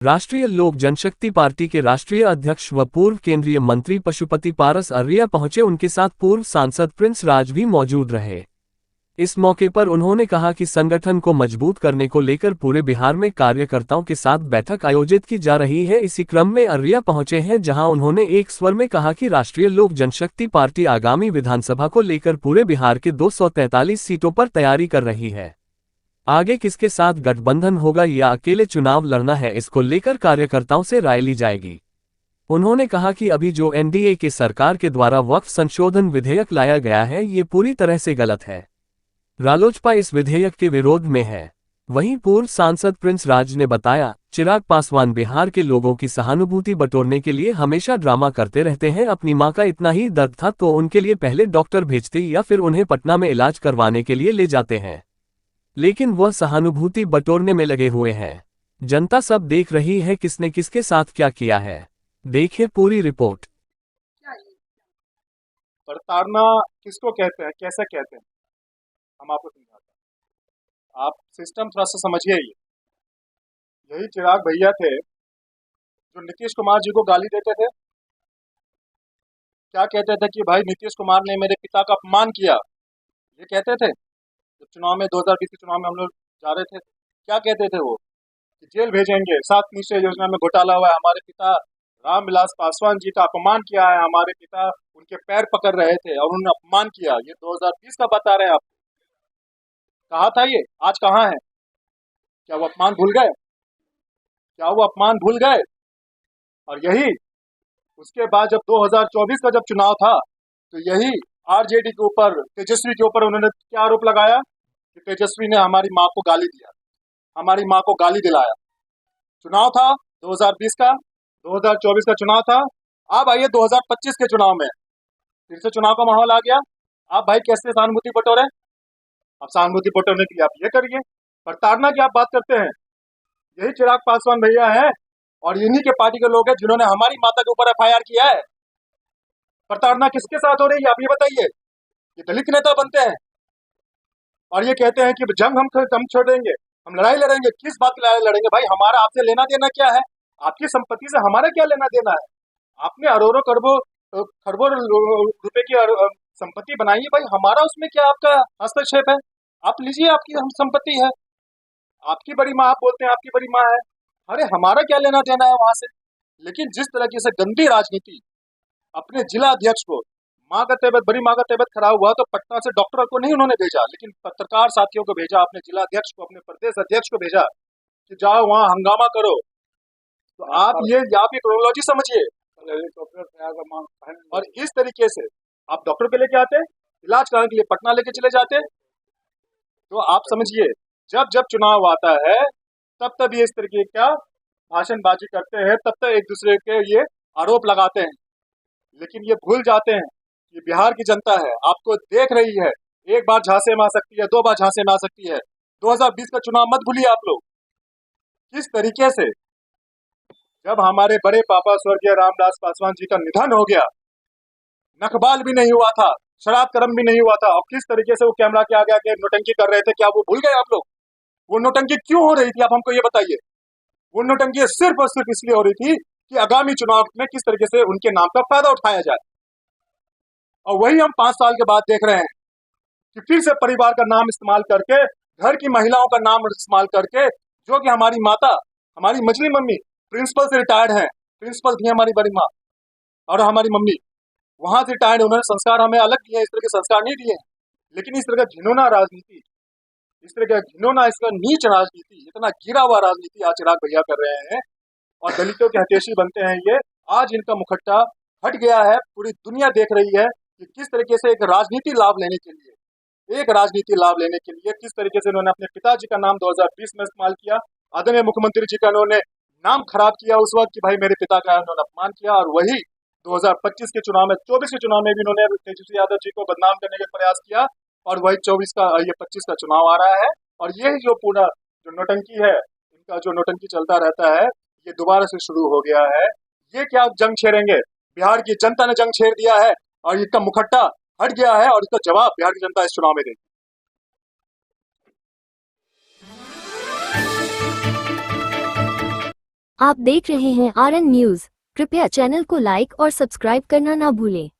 राष्ट्रीय लोक जनशक्ति पार्टी के राष्ट्रीय अध्यक्ष व पूर्व केंद्रीय मंत्री पशुपति पारस अरिया पहुंचे। उनके साथ पूर्व सांसद प्रिंस राज भी मौजूद रहे। इस मौके पर उन्होंने कहा कि संगठन को मजबूत करने को लेकर पूरे बिहार में कार्यकर्ताओं के साथ बैठक आयोजित की जा रही है। इसी क्रम में अरिया पहुंचे हैं, जहां उन्होंने एक स्वर में कहा कि राष्ट्रीय लोक जनशक्ति पार्टी आगामी विधानसभा को लेकर पूरे बिहार के 243 सीटों पर तैयारी कर रही है। आगे किसके साथ गठबंधन होगा या अकेले चुनाव लड़ना है, इसको लेकर कार्यकर्ताओं से राय ली जाएगी। उन्होंने कहा कि अभी जो एनडीए के सरकार के द्वारा वक्फ संशोधन विधेयक लाया गया है, ये पूरी तरह से गलत है। रालोसपा इस विधेयक के विरोध में है। वहीं पूर्व सांसद प्रिंस राज ने बताया, चिराग पासवान बिहार के लोगों की सहानुभूति बटोरने के लिए हमेशा ड्रामा करते रहते हैं। अपनी मां का इतना ही दर्द था तो उनके लिए पहले डॉक्टर भेजते या फिर उन्हें पटना में इलाज करवाने के लिए ले जाते हैं, लेकिन वह सहानुभूति बटोरने में लगे हुए हैं। जनता सब देख रही है किसने किसके साथ क्या किया है। देखिए पूरी रिपोर्ट। प्रताड़ना किसको कहते हैं, कैसे कहते हैं, हम आपको समझाते हैं। आप सिस्टम थोड़ा सा समझिए। यही चिराग भैया थे जो नीतीश कुमार जी को गाली देते थे। क्या कहते थे कि भाई नीतीश कुमार ने मेरे पिता का अपमान किया, ये कहते थे। जब चुनाव में 2020 के चुनाव में हम लोग जा रहे थे, क्या कहते थे वो कि जेल भेजेंगे, 7 निश्चय योजना में घोटाला हुआ है, हमारे पिता रामविलास पासवान जी का अपमान किया है, हमारे पिता उनके पैर पकड़ रहे थे और उन्होंने अपमान किया। ये 2020 का बता रहे हैं आप। कहा था ये, आज कहाँ है? क्या वो अपमान भूल गए? क्या वो अपमान भूल गए? और यही उसके बाद जब 2024 का जब चुनाव था, तो यही आरजेडी के ऊपर, तेजस्वी के ऊपर उन्होंने क्या आरोप लगाया कि तेजस्वी ने हमारी माँ को गाली दिया, हमारी माँ को गाली दिलाया। चुनाव था 2020 का, 2024 का चुनाव था। अब आइए 2025 के चुनाव में फिर से चुनाव का माहौल आ गया। आप भाई कैसे सहानुभूति बटोरे? अब सहानुभूति बटोरने के लिए आप ये करिए। प्रताड़ना की आप बात करते हैं, यही चिराग पासवान भैया हैं और इन्हीं के पार्टी के लोग हैं जिन्होंने हमारी माता के ऊपर एफआईआर किया है। प्रताड़ना किसके साथ हो रही है आप ये बताइए। ये दलित नेता बनते हैं और ये कहते हैं कि जंग हम छोड़ देंगे, हम लड़ाई लड़ेंगे। किस बात की लड़ाई लड़ेंगे भाई? हमारा आपसे लेना देना क्या है? आपकी संपत्ति से हमारा क्या लेना देना है? आपने अरबों खरबों रुपए की संपत्ति बनाई है भाई, हमारा उसमें क्या आपका हस्तक्षेप है? आप लीजिए, आपकी हम संपत्ति है, आपकी बड़ी माँ, आप बोलते हैं आपकी बड़ी माँ है, अरे हमारा क्या लेना देना है वहां से? लेकिन जिस तरीके से गंदी राजनीति, अपने जिला अध्यक्ष को, माँ का तबियत, बड़ी माँ का तबियत खराब हुआ तो पटना से डॉक्टर को नहीं उन्होंने भेजा, लेकिन पत्रकार साथियों को भेजा, अपने जिला अध्यक्ष को, अपने प्रदेश अध्यक्ष को भेजा कि जाओ वहाँ हंगामा करो। तो आप ये क्रोनोलॉजी समझिए। और इस तरीके से आप डॉक्टर के लेके आते, इलाज कराने के लिए पटना लेके चले जाते। तो आप समझिए, जब जब चुनाव आता है तब तब ये इस तरीके का भाषणबाजी करते हैं, तब तक एक दूसरे के ये आरोप लगाते हैं, लेकिन ये भूल जाते हैं कि बिहार की जनता है, आपको देख रही है। एक बार झांसे में आ सकती है, 2 बार झांसे में आ सकती है। 2020 का चुनाव मत भूलिए आप लोग। किस तरीके से जब हमारे बड़े पापा स्वर्गीय रामविलास पासवान जी का निधन हो गया, नखबाल भी नहीं हुआ था, शराब कर्म भी नहीं हुआ था, और किस तरीके से वो कैमरा के आगे आके नोटंकी कर रहे थे, क्या वो भूल गए आप लोग? वो नोटंकी क्यों हो रही थी, आप हमको ये बताइए। वो नोटंकी सिर्फ और सिर्फ इसलिए हो रही थी कि आगामी चुनाव में किस तरीके से उनके नाम का फायदा उठाया जाए। और वही हम 5 साल के बाद देख रहे हैं कि फिर से परिवार का नाम इस्तेमाल करके, घर की महिलाओं का नाम इस्तेमाल करके, जो कि हमारी माता, हमारी मजली मम्मी प्रिंसिपल से रिटायर्ड हैं, प्रिंसिपल थी हमारी बड़ी माँ और हमारी मम्मी वहां से रिटायर्ड, उन्होंने संस्कार हमें अलग दिए, इस तरह के संस्कार नहीं दिए। लेकिन इस तरह का घिनौना राजनीति, इस तरह का घिनौना, इसका नीच राजनीति, इतना गिरा हुआ राजनीति आज चिराग भैया कर रहे हैं और दलितों के हितैषी बनते हैं ये। आज इनका मुखट्टा हट गया है, पूरी दुनिया देख रही है कि किस तरीके से एक राजनीति लाभ लेने के लिए किस तरीके से उन्होंने अपने पिताजी का नाम 2020 में इस्तेमाल किया। आदरणीय मुख्यमंत्री जी का उन्होंने नाम खराब किया उस वक्त कि भाई मेरे पिता का उन्होंने अपमान किया, और वही 2025 के चुनाव में, 24 के चुनाव में भी उन्होंने तेजस्वी यादव जी को बदनाम करने का प्रयास किया, और वही 25 का चुनाव आ रहा है। और ये जो पूरा जो नोटंकी है, इनका जो नोटंकी चलता रहता है, ये दोबारा से शुरू हो गया है। ये क्या जंग छेड़ेंगे? बिहार की जनता ने जंग छेड़ दिया है और इसका मुखट्टा हट गया है, और इसका जवाब बिहार की जनता इस चुनाव में देगी। आप देख रहे हैं RN न्यूज़। कृपया चैनल को लाइक और सब्सक्राइब करना ना भूलें।